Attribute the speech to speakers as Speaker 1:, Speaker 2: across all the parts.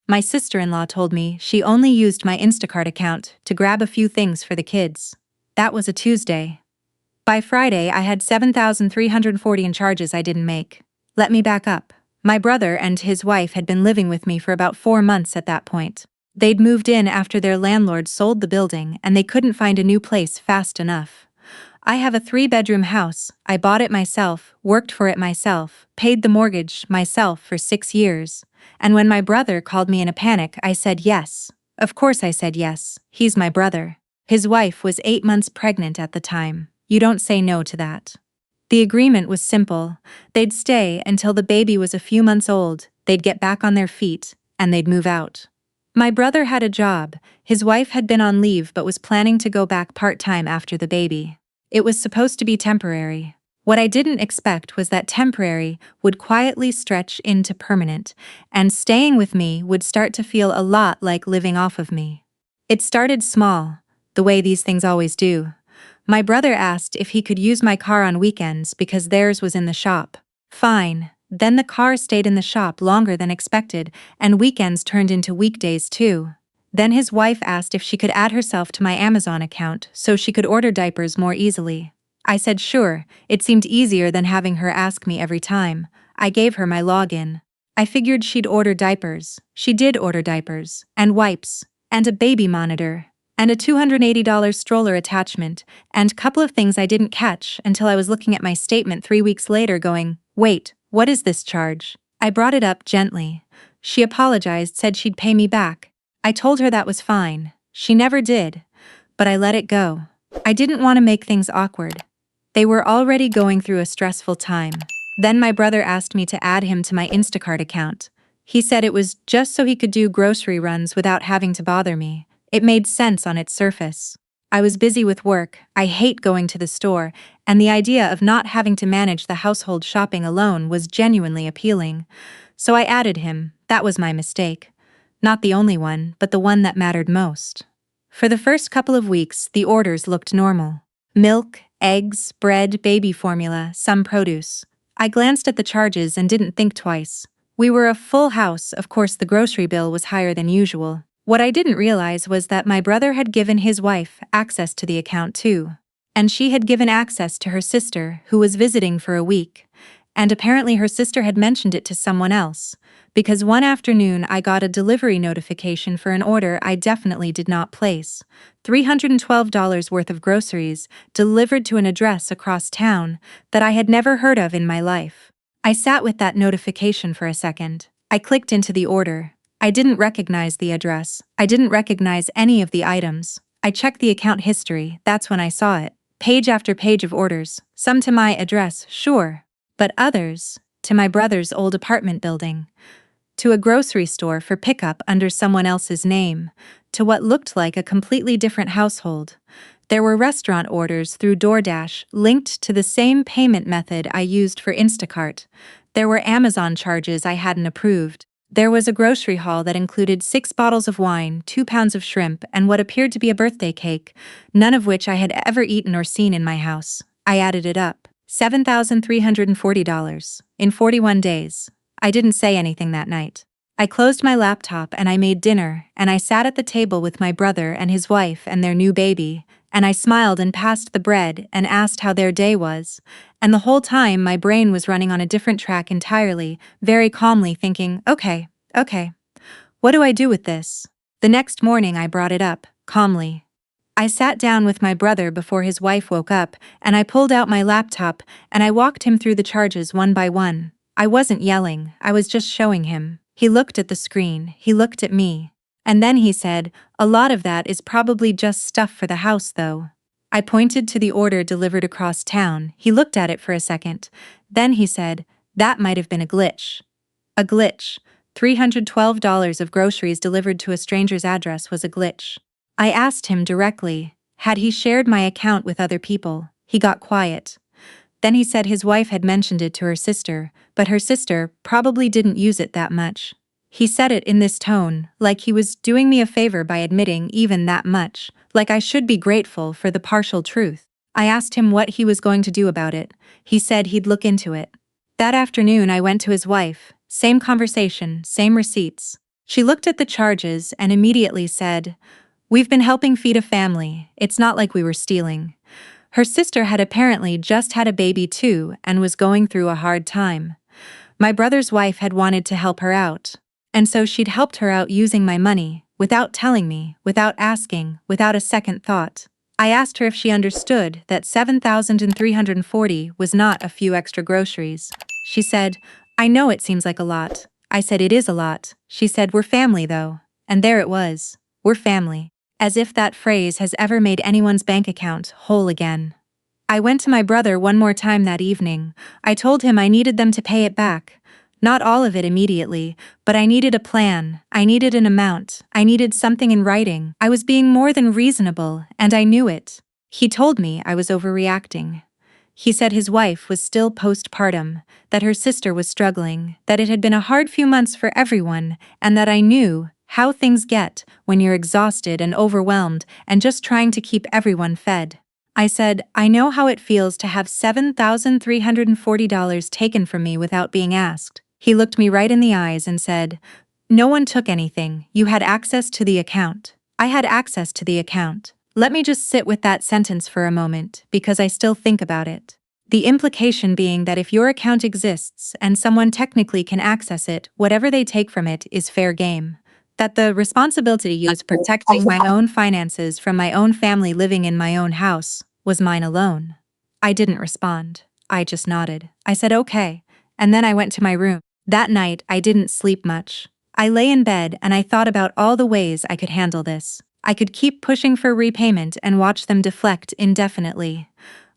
Speaker 1: My sister-in-law told me she only used my Instacart account to grab a few things for the kids. That was a Tuesday. By Friday, I had $7,340 in charges I didn't make. Let me back up. My brother and his wife had been living with me for about 4 months at that point. They'd moved in after their landlord sold the building and they couldn't find a new place fast enough. I have a 3-bedroom house. I bought it myself, worked for it myself, paid the mortgage myself for 6 years. And when my brother called me in a panic, I said yes. Of course I said yes. He's my brother. His wife was 8 months pregnant at the time. You don't say no to that. The agreement was simple. They'd stay until the baby was a few months old, they'd get back on their feet, and they'd move out. My brother had a job. His wife had been on leave but was planning to go back part-time after the baby. It was supposed to be temporary. What I didn't expect was that temporary would quietly stretch into permanent, and staying with me would start to feel a lot like living off of me. It started small, the way these things always do. My brother asked if he could use my car on weekends because theirs was in the shop. Fine. Then the car stayed in the shop longer than expected, and weekends turned into weekdays too. Then his wife asked if she could add herself to my Amazon account so she could order diapers more easily. I said sure, it seemed easier than having her ask me every time. I gave her my login. I figured she'd order diapers. She did order diapers, and wipes, and a baby monitor, and a $280 stroller attachment, and couple of things I didn't catch until I was looking at my statement 3 weeks later going, wait, what is this charge? I brought it up gently. She apologized, said she'd pay me back. I told her that was fine. She never did. But I let it go. I didn't want to make things awkward. They were already going through a stressful time. Then my brother asked me to add him to my Instacart account. He said it was just so he could do grocery runs without having to bother me. It made sense on its surface. I was busy with work, I hate going to the store, and the idea of not having to manage the household shopping alone was genuinely appealing. So I added him. That was my mistake. Not the only one, but the one that mattered most. For the first couple of weeks, the orders looked normal. Milk, eggs, bread, baby formula, some produce. I glanced at the charges and didn't think twice. We were a full house, of course the grocery bill was higher than usual. What I didn't realize was that my brother had given his wife access to the account too. And she had given access to her sister, who was visiting for a week. And apparently her sister had mentioned it to someone else, because one afternoon I got a delivery notification for an order I definitely did not place. $312 worth of groceries, delivered to an address across town that I had never heard of in my life. I sat with that notification for a second. I clicked into the order. I didn't recognize the address. I didn't recognize any of the items. I checked the account history, that's when I saw it. Page after page of orders, some to my address, sure, but others to my brother's old apartment building, to a grocery store for pickup under someone else's name, to what looked like a completely different household. There were restaurant orders through DoorDash linked to the same payment method I used for Instacart. There were Amazon charges I hadn't approved. There was a grocery haul that included 6 bottles of wine, 2 pounds of shrimp, and what appeared to be a birthday cake, none of which I had ever eaten or seen in my house. I added it up. $7,340 in 41 days. I didn't say anything that night. I closed my laptop and I made dinner, and I sat at the table with my brother and his wife and their new baby, and I smiled and passed the bread and asked how their day was. And the whole time my brain was running on a different track entirely, very calmly thinking, okay, what do I do with this? The next morning I brought it up, calmly. I sat down with my brother before his wife woke up, and I pulled out my laptop and I walked him through the charges one by one. I wasn't yelling, I was just showing him. He looked at the screen, he looked at me. And then he said, a lot of that is probably just stuff for the house though. I pointed to the order delivered across town. He looked at it for a second. Then he said, that might have been a glitch. A glitch. $312 of groceries delivered to a stranger's address was a glitch. I asked him directly, had he shared my account with other people? He got quiet. Then he said his wife had mentioned it to her sister, but her sister probably didn't use it that much. He said it in this tone, like he was doing me a favor by admitting even that much, like I should be grateful for the partial truth. I asked him what he was going to do about it. He said he'd look into it. That afternoon I went to his wife, same conversation, same receipts. She looked at the charges and immediately said, "We've been helping feed a family. It's not like we were stealing." Her sister had apparently just had a baby too and was going through a hard time. My brother's wife had wanted to help her out. And so she'd helped her out using my money, without telling me, without asking, without a second thought. I asked her if she understood that 7,340 was not a few extra groceries. She said, "I know it seems like a lot." I said, "It is a lot." She said, "We're family though." And there it was. We're family. As if that phrase has ever made anyone's bank account whole again. I went to my brother one more time that evening. I told him I needed them to pay it back. Not all of it immediately, but I needed a plan, I needed an amount, I needed something in writing. I was being more than reasonable, and I knew it. He told me I was overreacting. He said his wife was still postpartum, that her sister was struggling, that it had been a hard few months for everyone, and that I knew how things get when you're exhausted and overwhelmed and just trying to keep everyone fed. I said, "I know how it feels to have $7,340 taken from me without being asked." He looked me right in the eyes and said, "No one took anything, you had access to the account." I had access to the account. Let me just sit with that sentence for a moment, because I still think about it. The implication being that if your account exists and someone technically can access it, whatever they take from it is fair game. That the responsibility was protecting my own finances from my own family living in my own house was mine alone. I didn't respond. I just nodded. I said okay, and then I went to my room. That night, I didn't sleep much. I lay in bed and I thought about all the ways I could handle this. I could keep pushing for repayment and watch them deflect indefinitely.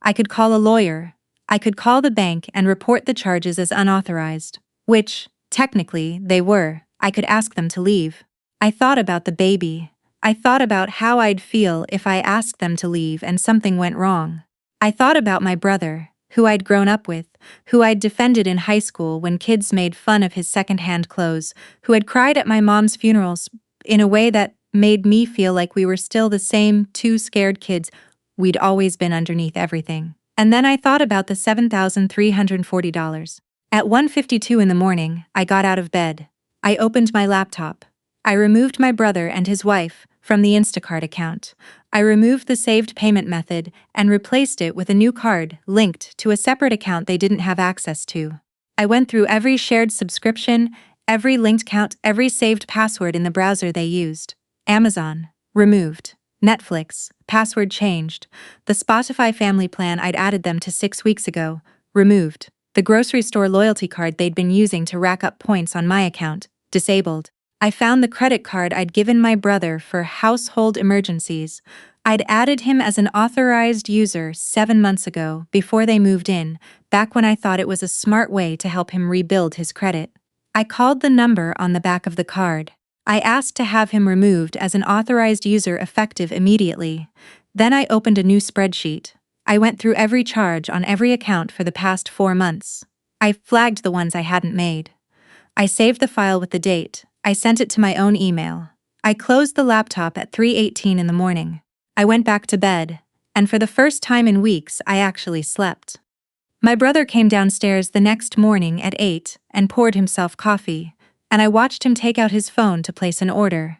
Speaker 1: I could call a lawyer. I could call the bank and report the charges as unauthorized, which, technically, they were. I could ask them to leave. I thought about the baby. I thought about how I'd feel if I asked them to leave and something went wrong. I thought about my brother, who I'd grown up with, who I'd defended in high school when kids made fun of his second-hand clothes, who had cried at my mom's funerals in a way that made me feel like we were still the same two scared kids we'd always been underneath everything. And then I thought about the $7,340. At 1:52 in the morning, I got out of bed. I opened my laptop. I removed my brother and his wife from the Instacart account. I removed the saved payment method and replaced it with a new card linked to a separate account they didn't have access to. I went through every shared subscription, every linked account, every saved password in the browser they used. Amazon, removed. Netflix, password changed. The Spotify family plan I'd added them to 6 weeks ago, removed. The grocery store loyalty card they'd been using to rack up points on my account, disabled. I found the credit card I'd given my brother for household emergencies. I'd added him as an authorized user 7 months ago, before they moved in, back when I thought it was a smart way to help him rebuild his credit. I called the number on the back of the card. I asked to have him removed as an authorized user effective immediately. Then I opened a new spreadsheet. I went through every charge on every account for the past 4 months. I flagged the ones I hadn't made. I saved the file with the date. I sent it to my own email. I closed the laptop at 3:18 in the morning. I went back to bed, and for the first time in weeks, I actually slept. My brother came downstairs the next morning at 8 and poured himself coffee, and I watched him take out his phone to place an order,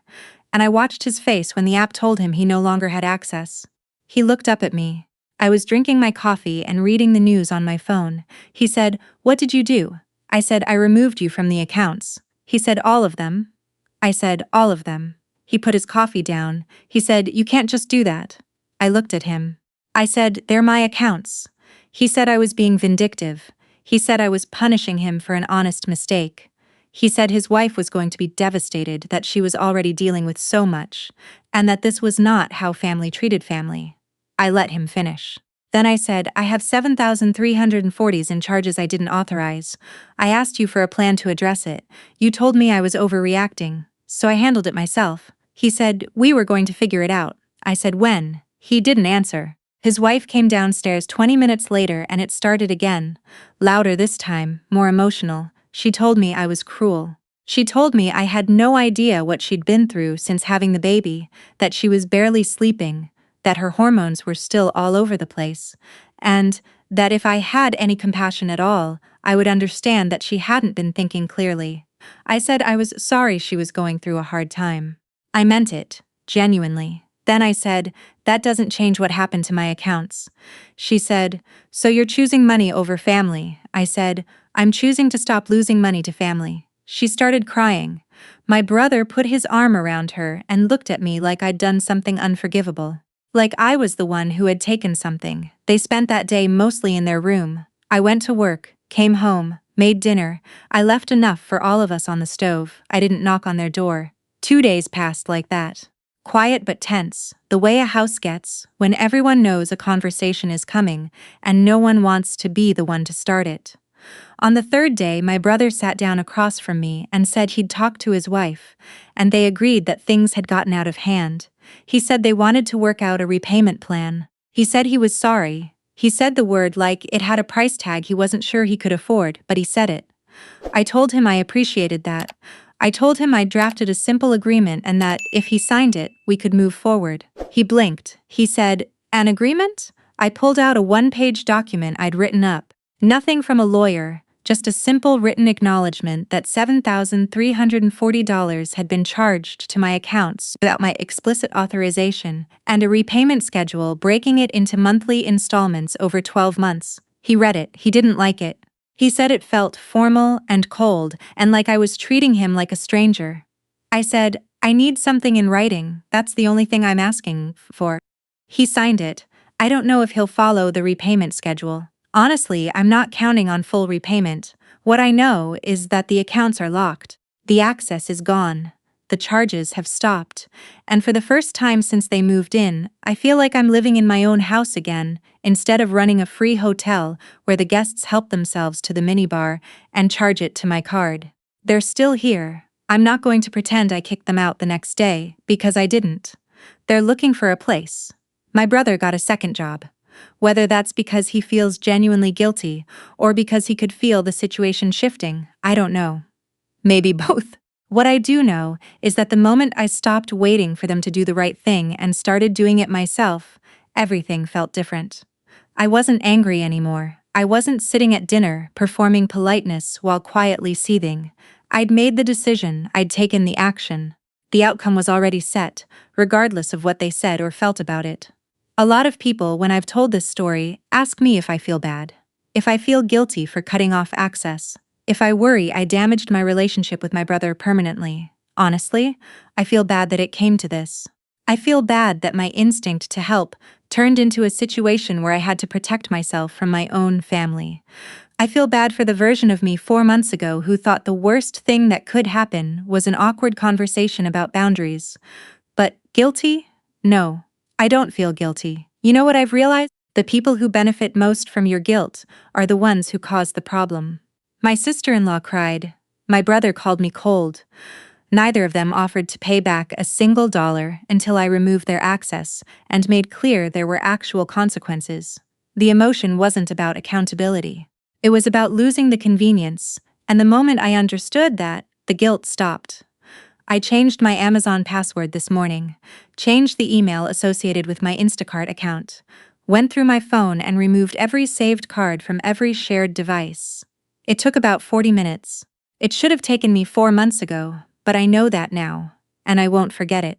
Speaker 1: and I watched his face when the app told him he no longer had access. He looked up at me. I was drinking my coffee and reading the news on my phone. He said, "What did you do?" I said, "I removed you from the accounts." He said, "All of them?" I said, "All of them." He put his coffee down. He said, "You can't just do that." I looked at him. I said, "They're my accounts." He said I was being vindictive. He said I was punishing him for an honest mistake. He said his wife was going to be devastated that she was already dealing with so much, and that this was not how family treated family. I let him finish. Then I said, "I have 7,340 in charges I didn't authorize. I asked you for a plan to address it. You told me I was overreacting, so I handled it myself." He said, "We were going to figure it out." I said, "When?" He didn't answer. His wife came downstairs 20 minutes later and it started again. Louder this time, more emotional. She told me I was cruel. She told me I had no idea what she'd been through since having the baby, that she was barely sleeping, that her hormones were still all over the place, and that if I had any compassion at all, I would understand that she hadn't been thinking clearly. I said I was sorry she was going through a hard time. I meant it, genuinely. Then I said, that doesn't change what happened to my accounts. She said, so you're choosing money over family. I said, I'm choosing to stop losing money to family. She started crying. My brother put his arm around her and looked at me like I'd done something unforgivable. Like I was the one who had taken something. They spent that day mostly in their room. I went to work, came home, made dinner. I left enough for all of us on the stove. I didn't knock on their door. 2 days passed like that. Quiet but tense, the way a house gets when everyone knows a conversation is coming and no one wants to be the one to start it. On the third day, my brother sat down across from me and said he'd talked to his wife, and they agreed that things had gotten out of hand. He said they wanted to work out a repayment plan. He said he was sorry. He said the word like it had a price tag he wasn't sure he could afford, but he said it. I told him I appreciated that. I told him I'd drafted a simple agreement and that, if he signed it, we could move forward. He blinked. He said, an agreement? I pulled out a one-page document I'd written up. Nothing from a lawyer, just a simple written acknowledgement that $7,340 had been charged to my accounts without my explicit authorization, and a repayment schedule breaking it into monthly installments over 12 months. He read it. He didn't like it. He said it felt formal and cold and like I was treating him like a stranger. I said, I need something in writing, that's the only thing I'm asking for. He signed it. I don't know if he'll follow the repayment schedule. Honestly, I'm not counting on full repayment. What I know is that the accounts are locked. The access is gone. The charges have stopped. And for the first time since they moved in, I feel like I'm living in my own house again, instead of running a free hotel where the guests help themselves to the minibar and charge it to my card. They're still here. I'm not going to pretend I kicked them out the next day, because I didn't. They're looking for a place. My brother got a second job. Whether that's because he feels genuinely guilty or because he could feel the situation shifting, I don't know. Maybe both. What I do know is that the moment I stopped waiting for them to do the right thing and started doing it myself, everything felt different. I wasn't angry anymore. I wasn't sitting at dinner, performing politeness while quietly seething. I'd made the decision, I'd taken the action. The outcome was already set, regardless of what they said or felt about it. A lot of people, when I've told this story, ask me if I feel bad. If I feel guilty for cutting off access. If I worry I damaged my relationship with my brother permanently. Honestly, I feel bad that it came to this. I feel bad that my instinct to help turned into a situation where I had to protect myself from my own family. I feel bad for the version of me 4 months ago who thought the worst thing that could happen was an awkward conversation about boundaries. But guilty? No, I don't feel guilty. You know what I've realized? The people who benefit most from your guilt are the ones who cause the problem. My sister-in-law cried. My brother called me cold. Neither of them offered to pay back a single dollar until I removed their access and made clear there were actual consequences. The emotion wasn't about accountability. It was about losing the convenience, and the moment I understood that, the guilt stopped. I changed my Amazon password this morning, changed the email associated with my Instacart account, went through my phone and removed every saved card from every shared device. It took about 40 minutes. It should have taken me 4 months ago, but I know that now, and I won't forget it.